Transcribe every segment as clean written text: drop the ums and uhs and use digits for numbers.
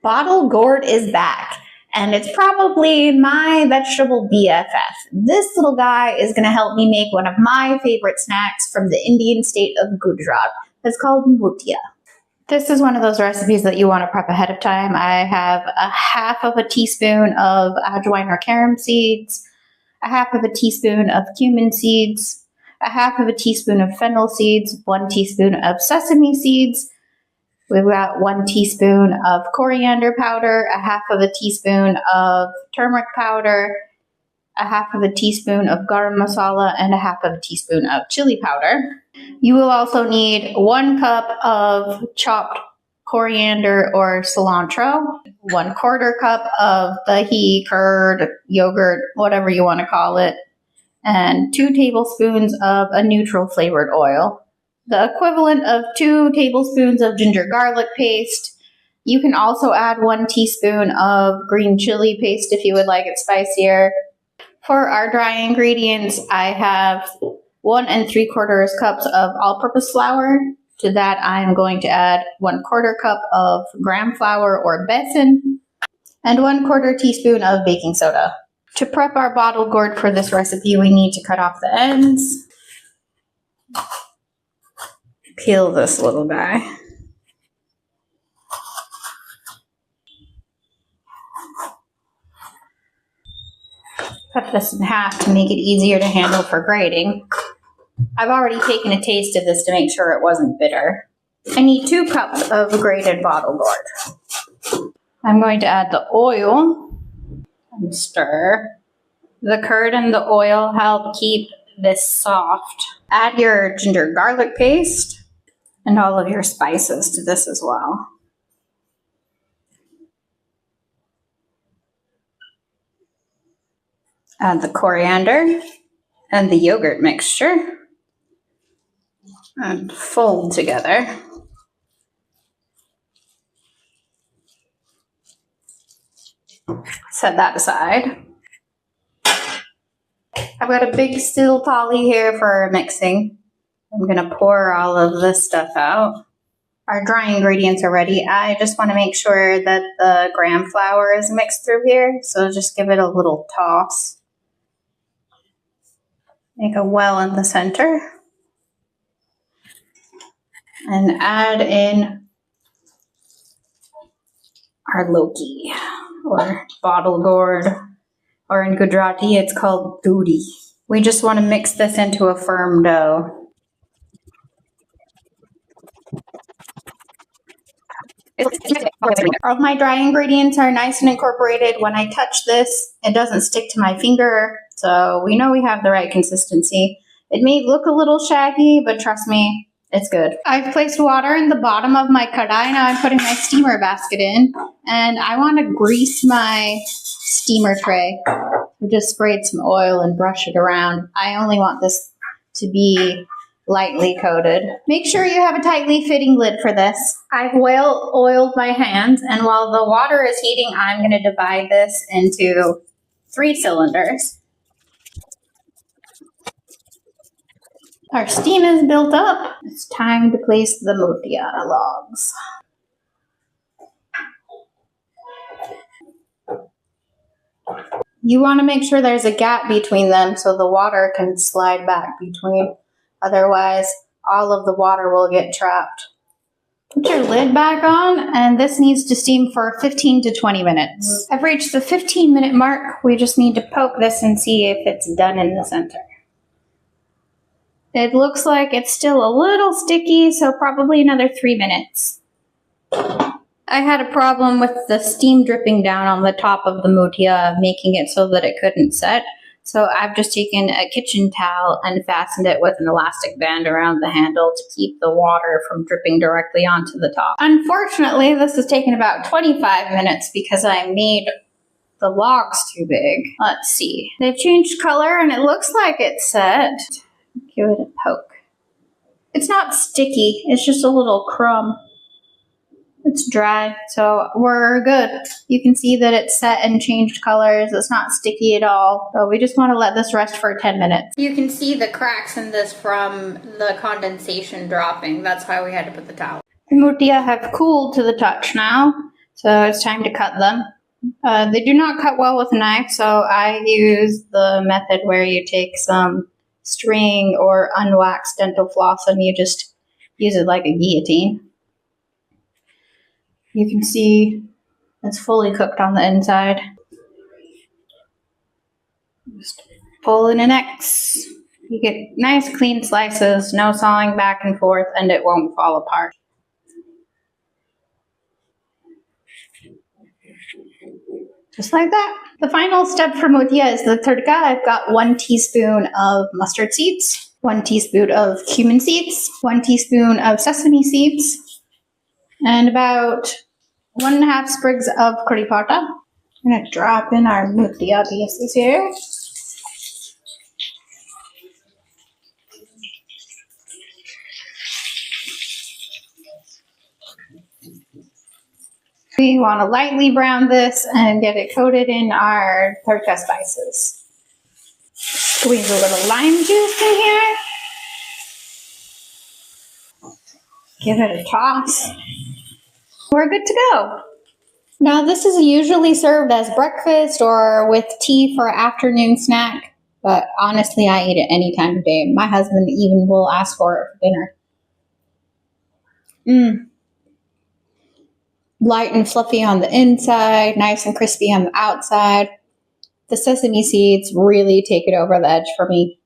Bottle gourd is back, and it's probably my vegetable BFF. This little guy is going to help me make one of my favorite snacks from the Indian state of Gujarat. It's called Muthiya. This is one of those recipes that you want to prep ahead of time. I have a half of a teaspoon of ajwain or carom seeds, a half of a teaspoon of cumin seeds, a half of a teaspoon of fennel seeds, 1 teaspoon of sesame seeds. We've got 1 teaspoon of coriander powder, a half of a teaspoon of turmeric powder, a half of a teaspoon of garam masala, and a half of a teaspoon of chili powder. You will also need 1 cup of chopped coriander or cilantro, 1/4 cup of dahi, curd, yogurt, whatever you want to call it, and 2 tablespoons of a neutral flavored oil. The equivalent of 2 tablespoons of ginger garlic paste. You can also add 1 teaspoon of green chili paste if you would like it spicier. For our dry ingredients, I have 1 3/4 cups of all-purpose flour. To that, I am going to add 1/4 cup of gram flour or besan and 1/4 teaspoon of baking soda. To prep our bottle gourd for this recipe, we need to cut off the ends. Peel this little guy. Cut this in half to make it easier to handle for grating. I've already taken a taste of this to make sure it wasn't bitter. I need 2 cups of grated bottle gourd. I'm going to add the oil and stir. The curd and the oil help keep this soft. Add your ginger garlic paste and all of your spices to this as well. Add the coriander and the yogurt mixture and fold together. Set that aside. I've got a big steel tally here for mixing. I'm going to pour all of this stuff out. Our dry ingredients are ready. I just want to make sure that the gram flour is mixed through here, so just give it a little toss. Make a well in the center. And add in our Loki, or bottle gourd, or in Gujarati it's called Dhudhi. We just want to mix this into a firm dough. All my dry ingredients are nice and incorporated. When I touch this, it doesn't stick to my finger, so we know we have the right consistency. It may look a little shaggy, but trust me, it's good. I've placed water in the bottom of my kadai. Now I'm putting my steamer basket in, and I want to grease my steamer tray. I just sprayed some oil and brush it around. I only want this to be lightly coated. Make sure you have a tightly fitting lid for this. I've well oiled my hands, and while the water is heating, I'm going to divide this into 3 cylinders. Our steam is built up. It's time to place the Muthiya logs. You want to make sure there's a gap between them so the water can slide back between. Otherwise, all of the water will get trapped. Put your lid back on, and this needs to steam for 15 to 20 minutes. I've reached the 15-minute mark. We just need to poke this and see if it's done in the center. It looks like it's still a little sticky, so probably another 3 minutes. I had a problem with the steam dripping down on the top of the Muthiya, making it so that it couldn't set. So I've just taken a kitchen towel and fastened it with an elastic band around the handle to keep the water from dripping directly onto the top. Unfortunately, this has taken about 25 minutes because I made the logs too big. Let's see. They've changed color and it looks like it's set. Give it a poke. It's not sticky, it's just a little crumb. It's dry, so we're good. You can see that it's set and changed colors. It's not sticky at all. So we just want to let this rest for 10 minutes. You can see the cracks in this from the condensation dropping. That's why we had to put the towel. The Muthiya have cooled to the touch now. So it's time to cut them. They do not cut well with a knife, so I use the method where you take some string or unwaxed dental floss and you just use it like a guillotine. You can see it's fully cooked on the inside. Just pull in an X. You get nice clean slices, no sawing back and forth, and it won't fall apart. Just like that. The final step for muthiya is the tadka. I've got 1 teaspoon of mustard seeds, 1 teaspoon of cumin seeds, 1 teaspoon of sesame seeds, and about 1.5 sprigs of curry powder. I'm going to drop in our muthiya pieces here. We want to lightly brown this and get it coated in our tadka spices. Squeeze a little lime juice in here. Give it a toss. We're good to go. Now, this is usually served as breakfast or with tea for afternoon snack, but honestly, I eat it any time of day. My husband even will ask for it for dinner. Light and fluffy on the inside, nice and crispy on the outside. The sesame seeds really take it over the edge for me.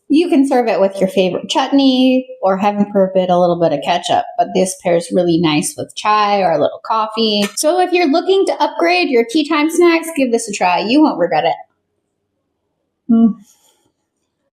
You can serve it with your favorite chutney or, heaven forbid, a little bit of ketchup, but this pairs really nice with chai or a little coffee. So if you're looking to upgrade your tea time snacks, give this a try. You won't regret it.